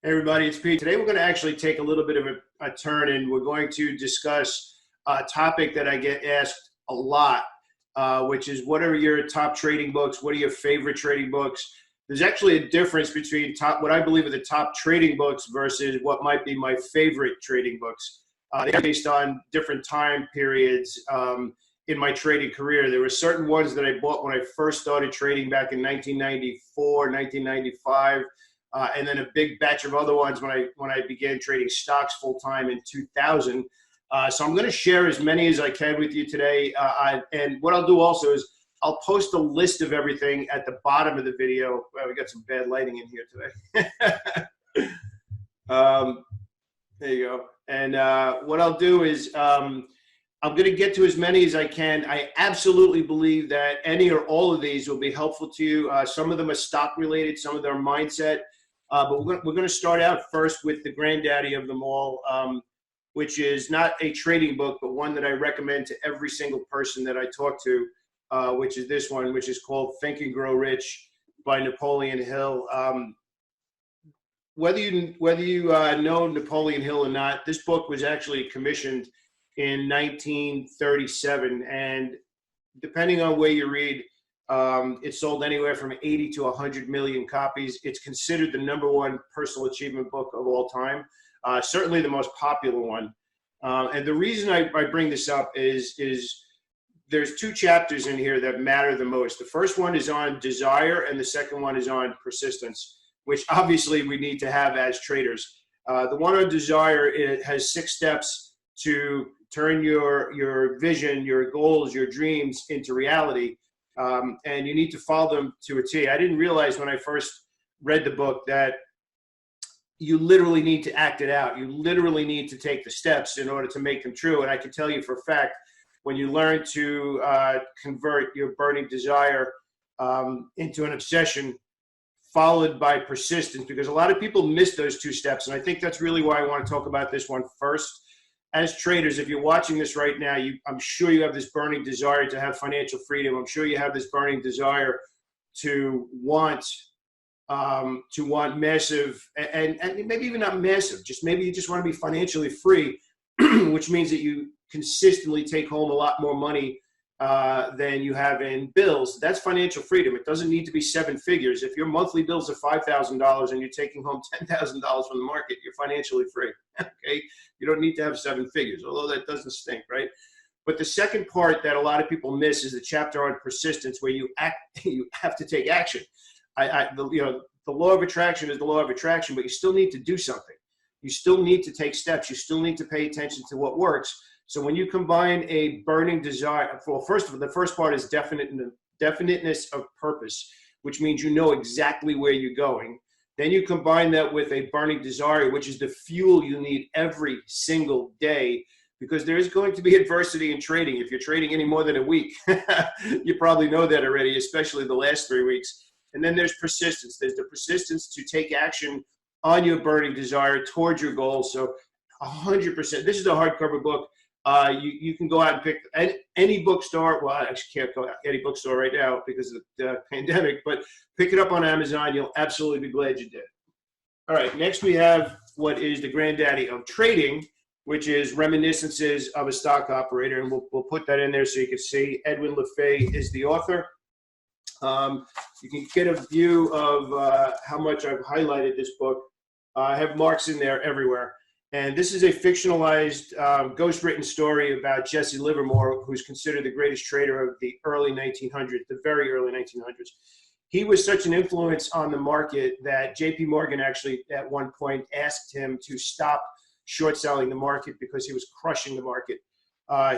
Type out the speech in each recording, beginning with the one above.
Hey everybody, it's Pete. Today we're going to actually take a little bit of a turn, and we're going to discuss a topic that I get asked a lot, which is what are your top trading books? What are your favorite trading books? There's actually a difference between what I believe are the top trading books versus what might be my favorite trading books. They're based on different time periods in my trading career. There were certain ones that I bought when I first started trading back in 1994, 1995. And then a big batch of other ones when I began trading stocks full time in 2000. So I'm going to share as many as I can with you today. And what I'll do also is I'll post a list of everything at the bottom of the video. Well, we got some bad lighting in here today. There you go. And what I'll do is I'm going to get to as many as I can. I absolutely believe that any or all of these will be helpful to you. Some of them are stock related, some of them are mindset. But we're going to start out first with the granddaddy of them all, which is not a trading book, but one that I recommend to every single person that I talk to, which is this one, which is called Think and Grow Rich by Napoleon Hill. Whether you know Napoleon Hill or not, this book was actually commissioned in 1937, and depending on where you read, it sold anywhere from 80 to 100 million copies. It's considered the #1 personal achievement book of all time, certainly the most popular one. And the reason I bring this up is there's two chapters in here that matter the most. The first one is on desire, and the second one is on persistence, which obviously we need to have as traders. The one on desire, it has 6 steps to turn your vision, your goals, your dreams into reality. And you need to follow them to a T. I didn't realize when I first read the book that you literally need to act it out. You literally need to take the steps in order to make them true. And I can tell you for a fact, when you learn to convert your burning desire into an obsession, followed by persistence, because a lot of people miss those 2 steps. And I think that's really why I want to talk about this one first. As traders, if you're watching this right now, I'm sure you have this burning desire to have financial freedom. I'm sure you have this burning desire to want massive, and maybe even not massive, just maybe you just want to be financially free, which means that you consistently take home a lot more money than you have in bills. That's financial freedom. It doesn't need to be 7 figures. If your monthly bills are $5,000 and you're taking home $10,000 from the market, you're financially free. Okay, you don't need to have 7 figures, although that doesn't stink, right? But the second part that a lot of people miss is the chapter on persistence, where you have to take action. The law of attraction is the law of attraction, but you still need to do something. You still need to take steps. You still need to pay attention to what works. So when you combine a burning desire, well, first of all, the first part is definiteness of purpose, which means you know exactly where you're going. Then you combine that with a burning desire, which is the fuel you need every single day, because there is going to be adversity in trading. If you're trading any more than a week, you probably know that already, especially the last 3 weeks. And then there's persistence. There's the persistence to take action on your burning desire towards your goal. So 100%, this is a hardcover book. You can go out and pick any bookstore. Well, I actually can't go out any bookstore right now because of the pandemic, but pick it up on Amazon. You'll absolutely be glad you did. All right, next we have what is the granddaddy of trading, which is Reminiscences of a Stock Operator, and we'll put that in there so you can see. Edwin LaFay is the author. You can get a view of how much I've highlighted this book. I have marks in there everywhere. And this is a fictionalized, ghost-written story about Jesse Livermore, who's considered the greatest trader of the early 1900s, the very early 1900s. He was such an influence on the market that J.P. Morgan actually at one point asked him to stop short selling the market because he was crushing the market.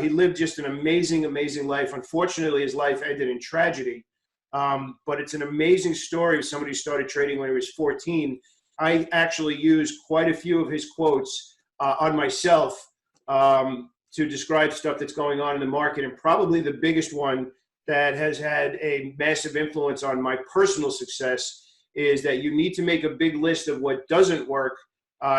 He lived just an amazing, amazing life. Unfortunately, his life ended in tragedy. But it's an amazing story of somebody who started trading when he was 14. I actually used quite a few of his quotes on myself to describe stuff that's going on in the market. And probably the biggest one that has had a massive influence on my personal success is that you need to make a big list of what doesn't work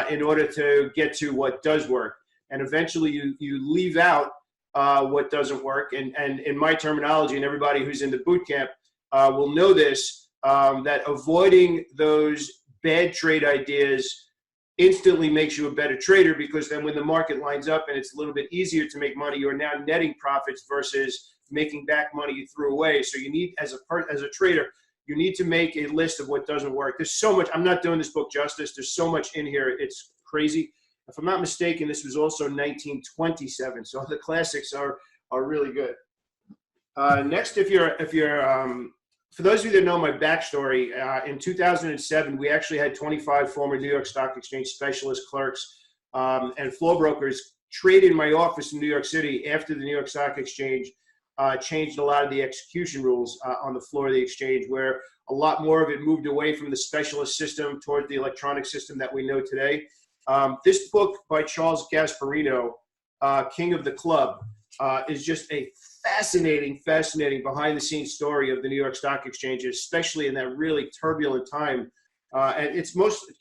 in order to get to what does work. And eventually you leave out what doesn't work. And in my terminology, and everybody who's in the boot camp will know this, that avoiding those bad trade ideas instantly makes you a better trader, because then when the market lines up and it's a little bit easier to make money, you're now netting profits versus making back money you threw away. So you need, as a trader, you need to make a list of what doesn't work. There's so much. I'm not doing this book justice. There's so much in here. It's crazy. If I'm not mistaken, this was also 1927. So the classics are really good. Next, if you're for those of you that know my backstory, in 2007, we actually had 25 former New York Stock Exchange specialist clerks and floor brokers trade in my office in New York City after the New York Stock Exchange changed a lot of the execution rules on the floor of the exchange, where a lot more of it moved away from the specialist system toward the electronic system that we know today. This book by Charles Gasparino, King of the Club, is just a fascinating behind-the-scenes story of the New York Stock Exchange, especially in that really turbulent time. And it's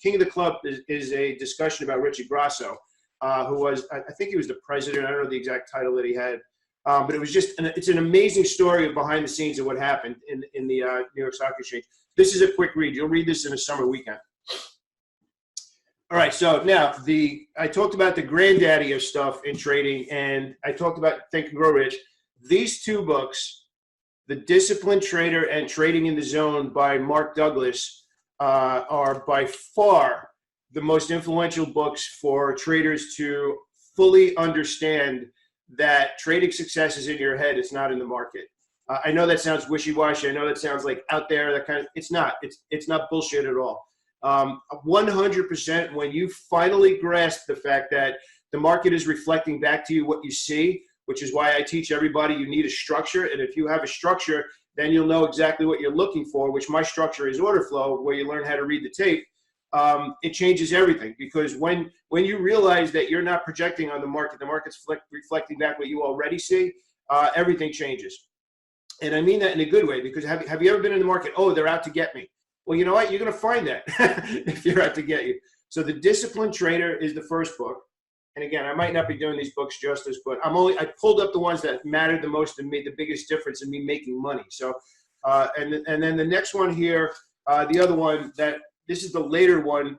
King of the Club is a discussion about Richard Grasso, who was, I think he was the president. I don't know the exact title that he had, but it was just it's an amazing story of behind the scenes of what happened in the New York Stock Exchange. This is a quick read. You'll read this in a summer weekend. All right, so now I talked about the granddaddy of stuff in trading, and I talked about Think and Grow Rich. These two books, The Disciplined Trader and Trading in the Zone by Mark Douglas, are by far the most influential books for traders to fully understand that trading success is in your head. It's not in the market. I know that sounds wishy-washy. I know that sounds like out there. That kind of. It's not. It's not bullshit at all. 100%. When you finally grasp the fact that the market is reflecting back to you what you see, which is why I teach everybody you need a structure. And if you have a structure, then you'll know exactly what you're looking for, which my structure is order flow, where you learn how to read the tape. It changes everything, because when you realize that you're not projecting on the market's reflecting back what you already see, everything changes. And I mean that in a good way, because have you ever been in the market? Oh, they're out to get me. Well, you know what? You're going to find that if they're out to get you. So The Disciplined Trader is the first book. And again, I might not be doing these books justice, but I pulled up the ones that mattered the most and made the biggest difference in me making money. So, and then the next one here, the other one this is the later one,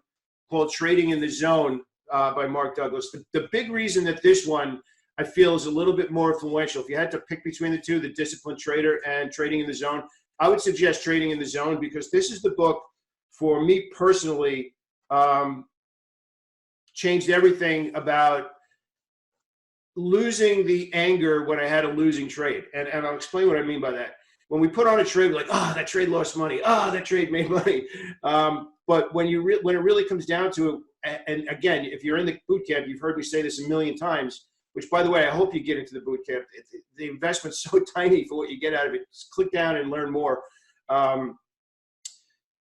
called Trading in the Zone by Mark Douglas. The big reason that this one I feel is a little bit more influential, if you had to pick between the two, The Disciplined Trader and Trading in the Zone, I would suggest Trading in the Zone, because this is the book for me personally. Changed everything about losing the anger when I had a losing trade. And I'll explain what I mean by that. When we put on a trade, we're like, oh, that trade lost money. Oh, that trade made money. But when it really comes down to it, and again, if you're in the boot camp, you've heard me say this a million times, which, by the way, I hope you get into the boot camp. The investment's so tiny for what you get out of it. Just click down and learn more.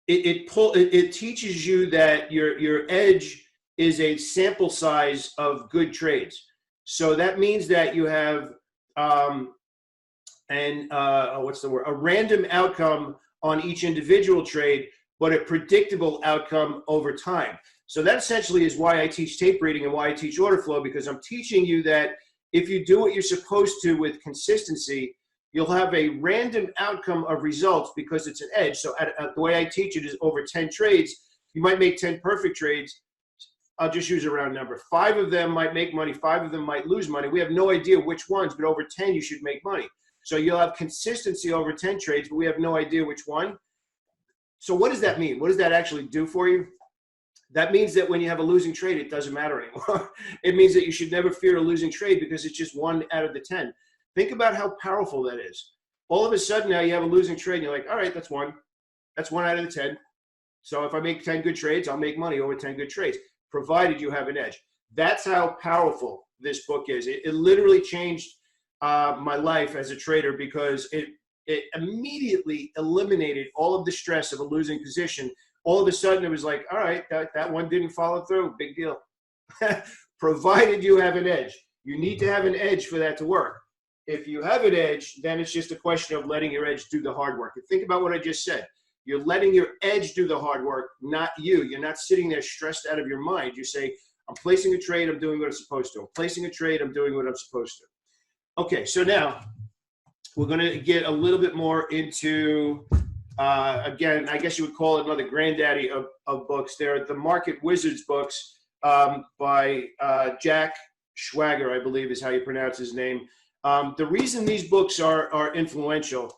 It teaches you that your edge is a sample size of good trades. So that means that you have a random outcome on each individual trade, but a predictable outcome over time. So that essentially is why I teach tape reading and why I teach order flow, because I'm teaching you that if you do what you're supposed to with consistency, you'll have a random outcome of results, because it's an edge. So the way I teach it is over 10 trades, you might make 10 perfect trades. I'll just use a round number. 5 of them might make money. 5 of them might lose money. We have no idea which ones, but over 10, you should make money. So you'll have consistency over 10 trades, but we have no idea which one. So what does that mean? What does that actually do for you? That means that when you have a losing trade, it doesn't matter anymore. It means that you should never fear a losing trade, because it's just 1 out of the 10. Think about how powerful that is. All of a sudden now you have a losing trade and you're like, all right, that's 1. That's 1 out of the 10. So if I make 10 good trades, I'll make money over 10 good trades, provided you have an edge. That's how powerful this book is. It literally changed my life as a trader, because it immediately eliminated all of the stress of a losing position. All of a sudden it was like, all right, that one didn't follow through. Big deal. Provided you have an edge. You need to have an edge for that to work. If you have an edge, then it's just a question of letting your edge do the hard work. And think about what I just said. You're letting your edge do the hard work, not you. You're not sitting there stressed out of your mind. You say, I'm placing a trade, I'm doing what I'm supposed to. I'm placing a trade, I'm doing what I'm supposed to. Okay, so now we're going to get a little bit more into, again, I guess you would call it another granddaddy of books. They're the Market Wizards books by Jack Schwager, I believe is how you pronounce his name. The reason these books are influential,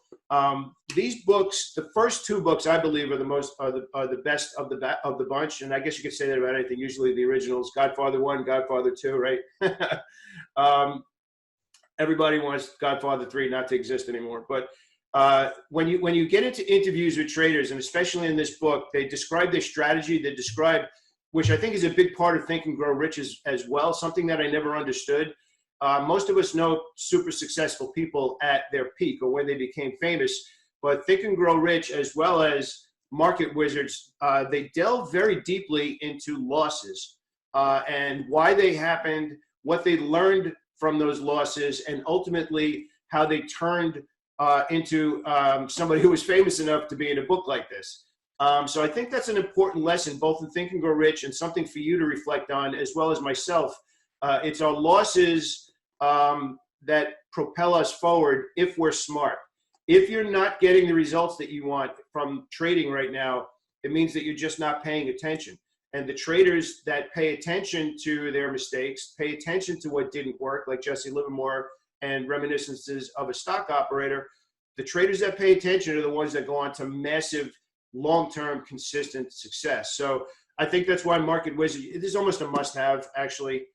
these books, the first two books, I believe, are the best of the bunch, and I guess you could say that about anything. Usually, the originals, Godfather 1, Godfather 2, right? Everybody wants Godfather 3 not to exist anymore. But when you get into interviews with traders, and especially in this book, they describe their strategy. They describe, which I think is a big part of Think and Grow Rich as well, something that I never understood. Most of us know super successful people at their peak or when they became famous, but Think and Grow Rich, as well as Market Wizards, they delve very deeply into losses and why they happened, what they learned from those losses, and ultimately how they turned into somebody who was famous enough to be in a book like this. So I think that's an important lesson, both in Think and Grow Rich and something for you to reflect on, as well as myself. It's our losses that propel us forward if we're smart. If you're not getting the results that you want from trading right now, it means that you're just not paying attention. And the traders that pay attention to their mistakes, pay attention to what didn't work, like Jesse Livermore and Reminiscences of a Stock Operator, the traders that pay attention are the ones that go on to massive, long-term, consistent success. So I think that's why Market Wizard, it is almost a must-have, actually.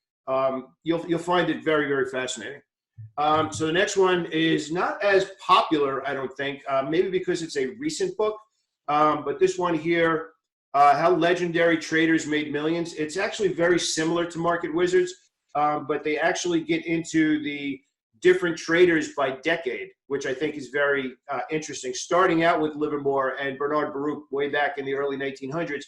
You'll find it very, very fascinating. So the next one is not as popular, I don't think, maybe because it's a recent book, but this one here, How Legendary Traders Made Millions. It's actually very similar to Market Wizards, but they actually get into the different traders by decade, which I think is very interesting, starting out with Livermore and Bernard Baruch way back in the early 1900s.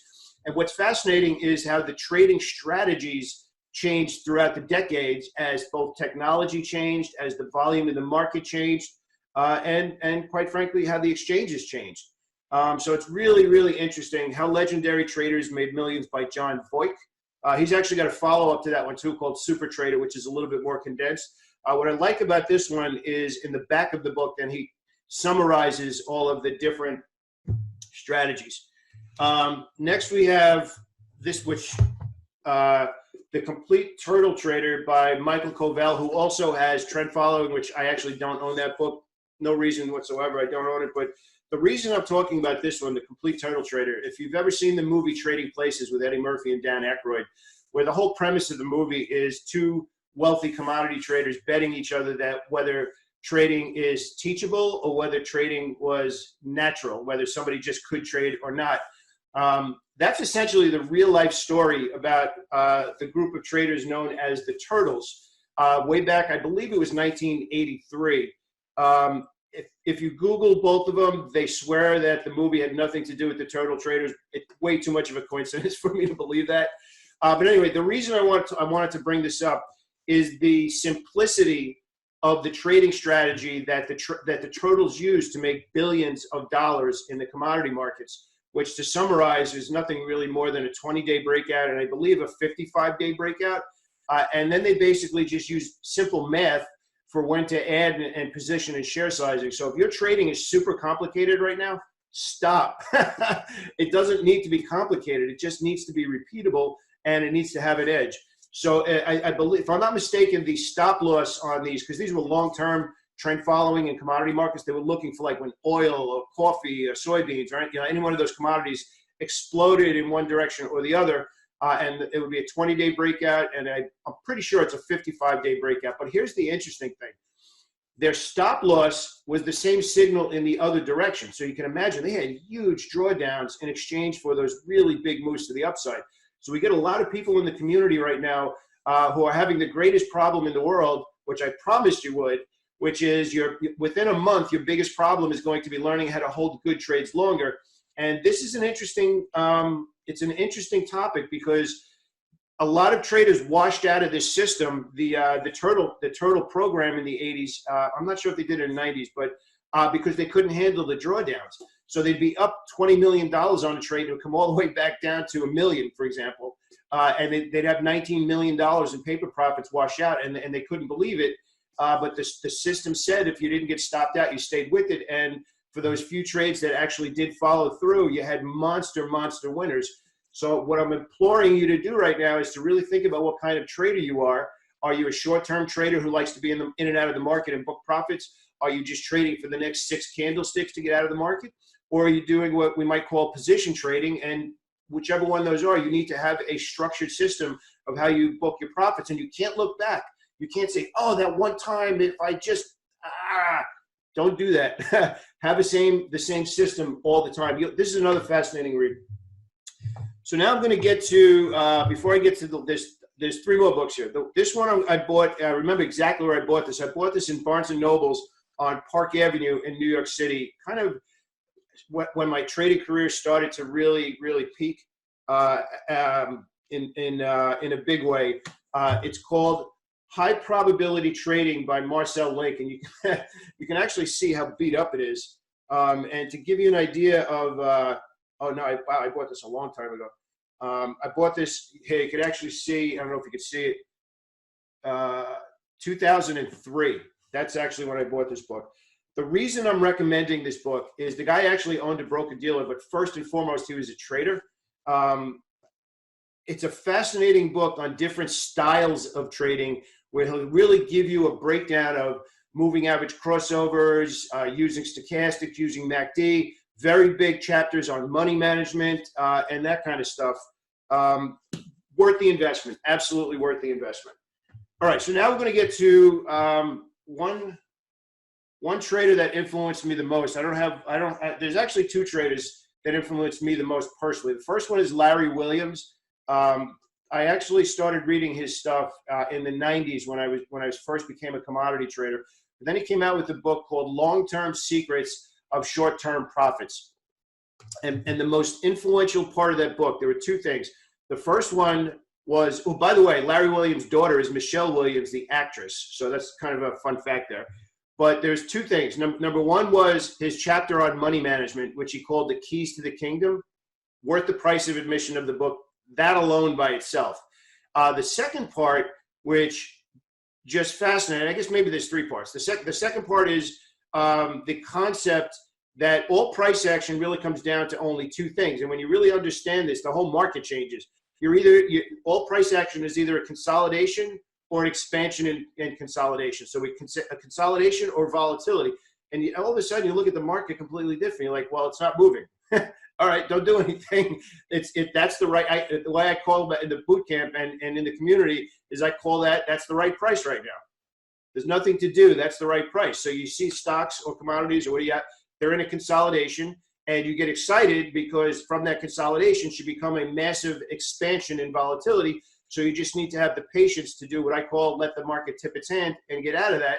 And what's fascinating is how the trading strategies changed throughout the decades as both technology changed, as the volume in the market changed, and quite frankly, how the exchanges changed. So it's really, really interesting. How Legendary Traders Made Millions by John Voigt. He's actually got a follow-up to that one too called Super Trader, which is a little bit more condensed. What I like about this one is in the back of the book, then he summarizes all of the different strategies. Next we have this, which The Complete Turtle Trader by Michael Covell, who also has Trend Following, which I actually don't own that book. No reason whatsoever. I don't own it. But the reason I'm talking about this one, The Complete Turtle Trader, if you've ever seen the movie Trading Places with Eddie Murphy and Dan Aykroyd, where the whole premise of the movie is two wealthy commodity traders betting each other that whether trading is teachable or whether trading was natural, whether somebody just could trade or not. That's essentially the real life story about the group of traders known as the Turtles. Way back, I believe it was 1983. If you Google both of them, they swear that the movie had nothing to do with the Turtle Traders. It's way too much of a coincidence for me to believe that. But anyway, the reason I wanted to bring this up is the simplicity of the trading strategy that the Turtles use to make billions of dollars in the commodity markets, which to summarize is nothing really more than a 20-day breakout and I believe a 55-day breakout. And then they basically just use simple math for when to add and position and share sizing. So if your trading is super complicated right now, stop. It doesn't need to be complicated. It just needs to be repeatable and it needs to have an edge. So I believe, if I'm not mistaken, the stop loss on these, because these were long-term trend following in commodity markets, they were looking for like when oil or coffee or soybeans, right? You know, any one of those commodities exploded in one direction or the other, and it would be a 20-day breakout, and I'm pretty sure it's a 55-day breakout. But here's the interesting thing. Their stop loss was the same signal in the other direction. So you can imagine they had huge drawdowns in exchange for those really big moves to the upside. So we get a lot of people in the community right now who are having the greatest problem in the world, which I promised you would, which is within a month, your biggest problem is going to be learning how to hold good trades longer. And this is an interesting, it's an interesting topic because a lot of traders washed out of this system. The turtle program in the 80s, I'm not sure if they did it in the 90s, but because they couldn't handle the drawdowns. So they'd be up $20 million on a trade and it would come all the way back down to $1 million, for example. And they'd have $19 million in paper profits wash out, and they couldn't believe it. But the system said if you didn't get stopped out, you stayed with it. And for those few trades that actually did follow through, you had monster winners. So what I'm imploring you to do right now is to really think about what kind of trader you are. Are you a short-term trader who likes to be in and out of the market and book profits? Are you just trading for the next 6 candlesticks to get out of the market? Or are you doing what we might call position trading? And whichever one those are, you need to have a structured system of how you book your profits. And you can't look back. You can't say, oh, that one time if I just, don't do that. Have the same system all the time. This is another fascinating read. So now I'm going to get to, before I get to there's 3 more books here. This one I bought, I remember exactly where I bought this. I bought this in Barnes & Noble's on Park Avenue in New York City, kind of when my trading career started to really, really peak in a big way. It's called High Probability Trading by Marcel Link, and you can actually see how beat up it is. And to give you an idea of, oh no, I bought this a long time ago. I bought this, hey, you can actually see, I don't know if you can see it, 2003. That's actually when I bought this book. The reason I'm recommending this book is the guy actually owned a broker-dealer, but first and foremost, he was a trader. It's a fascinating book on different styles of trading, where he'll really give you a breakdown of moving average crossovers, using stochastics, using MACD, very big chapters on money management, and that kind of stuff. Worth the investment, absolutely worth the investment. All right, so now we're going to get to one trader that influenced me the most. There's actually 2 traders that influenced me the most personally. The first one is Larry Williams. I actually started reading his stuff in the 90s when I first became a commodity trader. But then he came out with a book called Long-Term Secrets of Short-Term Profits. And the most influential part of that book, there were 2 things. The first one was, oh, by the way, Larry Williams' daughter is Michelle Williams, the actress. So that's kind of a fun fact there. But there's 2 things. Number one was his chapter on money management, which he called The Keys to the Kingdom. Worth the price of admission of the book, that alone by itself. The second part, which just fascinating, I guess maybe there's 3 parts. The second part is the concept that all price action really comes down to only 2 things. And when you really understand this, the whole market changes. All price action is either a consolidation or an expansion and consolidation. So a consolidation or volatility. And all of a sudden you look at the market completely different. You're like, well, it's not moving. All right, don't do anything. That's the right, the way I call it in the boot camp and in the community is I call that's the right price right now. There's nothing to do. That's the right price. So you see stocks or commodities or what do you got, they're in a consolidation and you get excited because from that consolidation should become a massive expansion in volatility. So you just need to have the patience to do what I call let the market tip its hand and get out of that.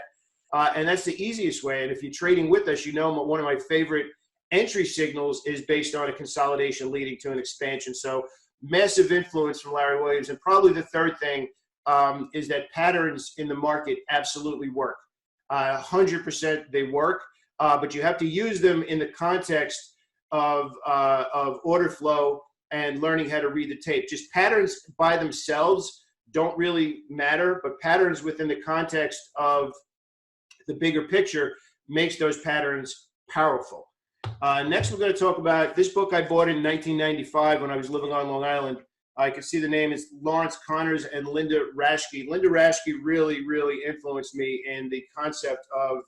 And that's the easiest way. And if you're trading with us, you know one of my favorite entry signals is based on a consolidation leading to an expansion. So massive influence from Larry Williams. And probably the third thing is that patterns in the market absolutely work. 100% they work, but you have to use them in the context of order flow and learning how to read the tape. Just patterns by themselves don't really matter, but patterns within the context of the bigger picture makes those patterns powerful. Next, we're going to talk about this book I bought in 1995 when I was living on Long Island. I can see the name is Lawrence Connors and Linda Raschke. Linda Raschke really, really influenced me in the concept of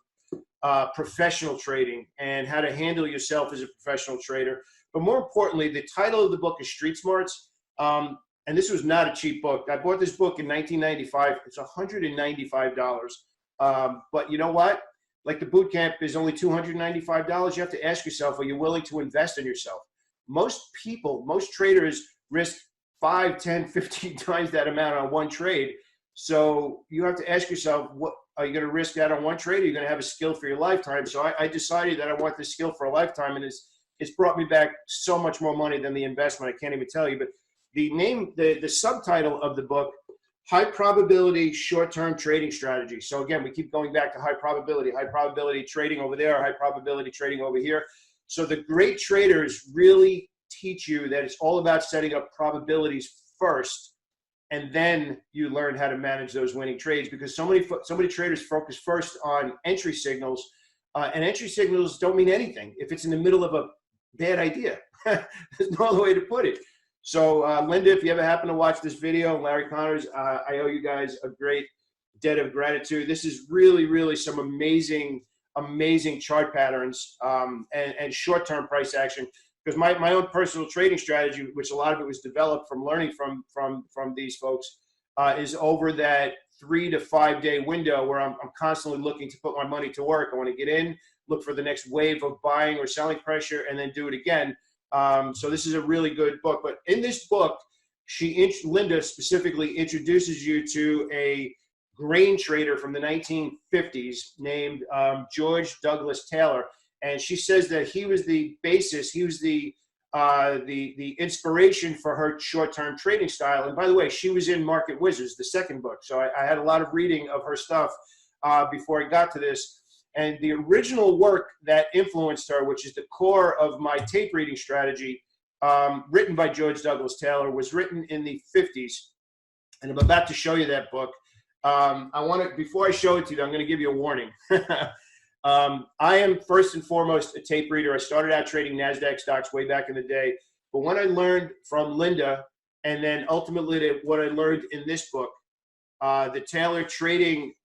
professional trading and how to handle yourself as a professional trader. But more importantly, the title of the book is Street Smarts. And this was not a cheap book. I bought this book in 1995. It's $195. But you know what? Like the boot camp is only $295. You have to ask yourself, are you willing to invest in yourself? Most people, most traders risk 5, 10, 15 times that amount on one trade. So you have to ask yourself, what are you going to risk that on one trade? Or are you going to have a skill for your lifetime? So I decided that I want this skill for a lifetime, and it's brought me back so much more money than the investment. I can't even tell you. But the subtitle of the book, High Probability Short-Term Trading Strategy. So again, we keep going back to high probability trading over there, high probability trading over here. So the great traders really teach you that it's all about setting up probabilities first, and then you learn how to manage those winning trades, because so many traders focus first on entry signals, and entry signals don't mean anything if it's in the middle of a bad idea. There's no other way to put it. So Linda, if you ever happen to watch this video, and Larry Connors, I owe you guys a great debt of gratitude. This is really, really some amazing, amazing chart patterns and short-term price action. Because my own personal trading strategy, which a lot of it was developed from learning from these folks, is over that 3 to 5 day window where I'm constantly looking to put my money to work. I want to get in, look for the next wave of buying or selling pressure, and then do it again. So this is a really good book. But in this book, Linda specifically introduces you to a grain trader from the 1950s named George Douglas Taylor. And she says that he was the basis, he was the inspiration for her short-term trading style. And by the way, she was in Market Wizards, the second book. So I had a lot of reading of her stuff before I got to this. And the original work that influenced her, which is the core of my tape reading strategy, written by George Douglas Taylor, was written in the 50s. And I'm about to show you that book. Before I show it to you, I'm going to give you a warning. I am first and foremost a tape reader. I started out trading NASDAQ stocks way back in the day. But when I learned from Linda, and then ultimately what I learned in this book, the Taylor trading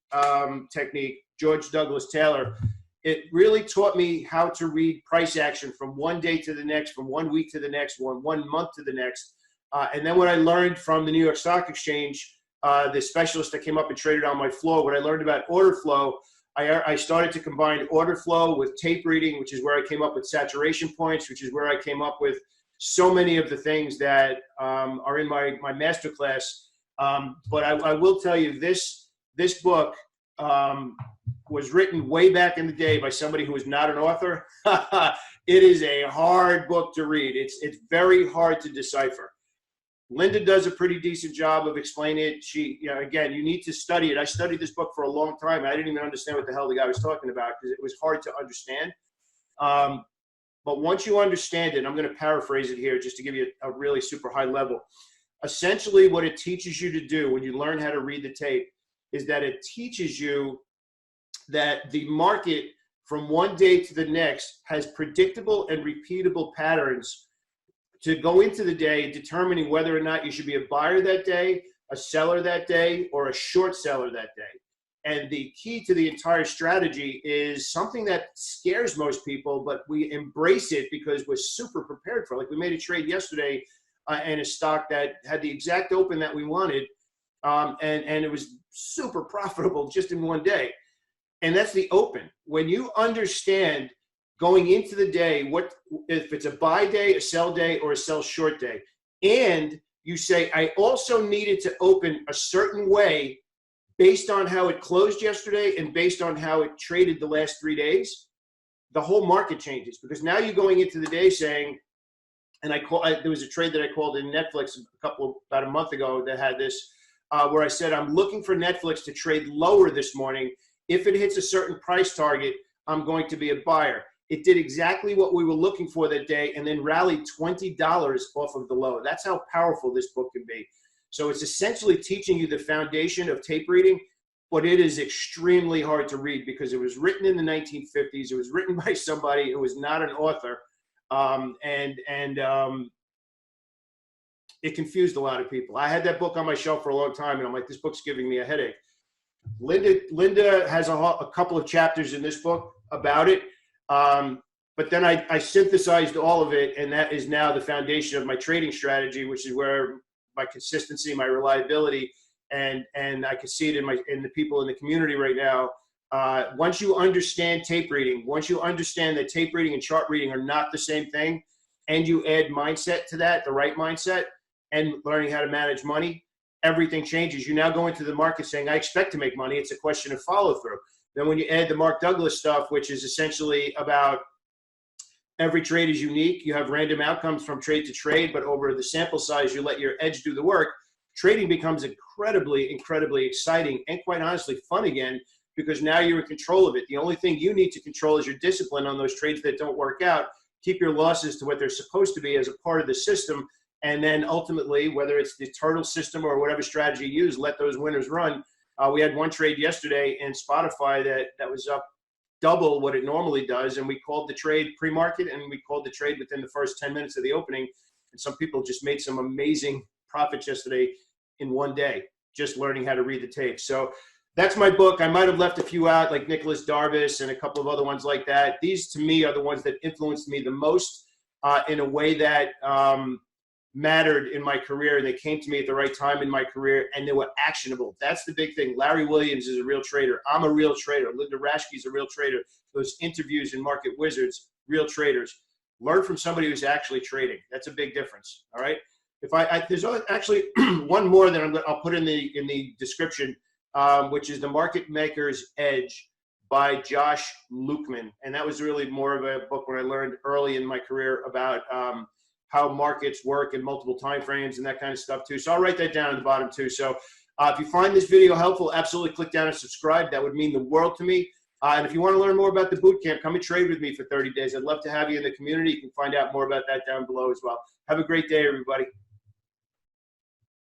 technique, George Douglas Taylor, it really taught me how to read price action from one day to the next, from 1 week to the next, one month to the next. And then what I learned from the New York Stock Exchange, the specialist that came up and traded on my floor, what I learned about order flow, I started to combine order flow with tape reading, which is where I came up with saturation points, which is where I came up with so many of the things that are in my masterclass. But I will tell you, this book was written way back in the day by somebody who is not an author. It is a hard book to read. It's very hard to decipher. Linda does a pretty decent job of explaining it. Again, you need to study it. I studied this book for a long time. I didn't even understand what the hell the guy was talking about because it was hard to understand. But once you understand it, I'm going to paraphrase it here just to give you a really super high level. Essentially, what it teaches you to do when you learn how to read the tape is that it teaches you that the market from one day to the next has predictable and repeatable patterns to go into the day, determining whether or not you should be a buyer that day, a seller that day, or a short seller that day. And the key to the entire strategy is something that scares most people, but we embrace it because we're super prepared for it. Like we made a trade yesterday in a stock that had the exact open that we wanted, and it was super profitable just in one day. And that's the open. When you understand going into the day, what if it's a buy day, a sell day, or a sell short day, and you say, I also needed to open a certain way based on how it closed yesterday and based on how it traded the last 3 days, the whole market changes. Because now you're going into the day saying, and there was a trade that I called in Netflix about a month ago that had this, where I said, I'm looking for Netflix to trade lower this morning. If it hits a certain price target, I'm going to be a buyer. It did exactly what we were looking for that day and then rallied $20 off of the low. That's how powerful this book can be. So it's essentially teaching you the foundation of tape reading, but it is extremely hard to read because it was written in the 1950s. It was written by somebody who was not an author, it confused a lot of people. I had that book on my shelf for a long time, and I'm like, this book's giving me a headache. Linda has a couple of chapters in this book about it. But then I synthesized all of it, and that is now the foundation of my trading strategy, which is where my consistency, my reliability, and I can see it in the people in the community right now. Once you understand tape reading, once you understand that tape reading and chart reading are not the same thing, and you add mindset to that, the right mindset, and learning how to manage money, everything changes. You now go into the market saying, I expect to make money. It's a question of follow through. Then when you add the Mark Douglas stuff, which is essentially about every trade is unique, you have random outcomes from trade to trade, but over the sample size, you let your edge do the work. Trading becomes incredibly, incredibly exciting and quite honestly fun again, because now you're in control of it. The only thing you need to control is your discipline on those trades that don't work out. Keep your losses to what they're supposed to be as a part of the system. And then ultimately, whether it's the turtle system or whatever strategy you use, let those winners run. We had one trade yesterday in Spotify that was up double what it normally does. And we called the trade pre-market and we called the trade within the first 10 minutes of the opening. And some people just made some amazing profits yesterday in one day, just learning how to read the tape. So that's my book. I might have left a few out, like Nicholas Darvis and a couple of other ones like that. These, to me, are the ones that influenced me the most in a way that mattered in my career. They came to me at the right time in my career, and they were actionable. That's the big thing. Larry Williams is a real trader. I'm a real trader. Linda Raschke is a real trader. Those interviews in Market Wizards, real traders. Learn from somebody who's actually trading. That's a big difference. All right. There's actually one more that I'll put in the description, which is The Market Maker's Edge by Josh Lukeman. And that was really more of a book when I learned early in my career about how markets work in multiple time frames and that kind of stuff too. So I'll write that down at the bottom too. So if you find this video helpful, absolutely click down and subscribe. That would mean the world to me. And if you want to learn more about the boot camp, come and trade with me for 30 days. I'd love to have you in the community. You can find out more about that down below as well. Have a great day, everybody.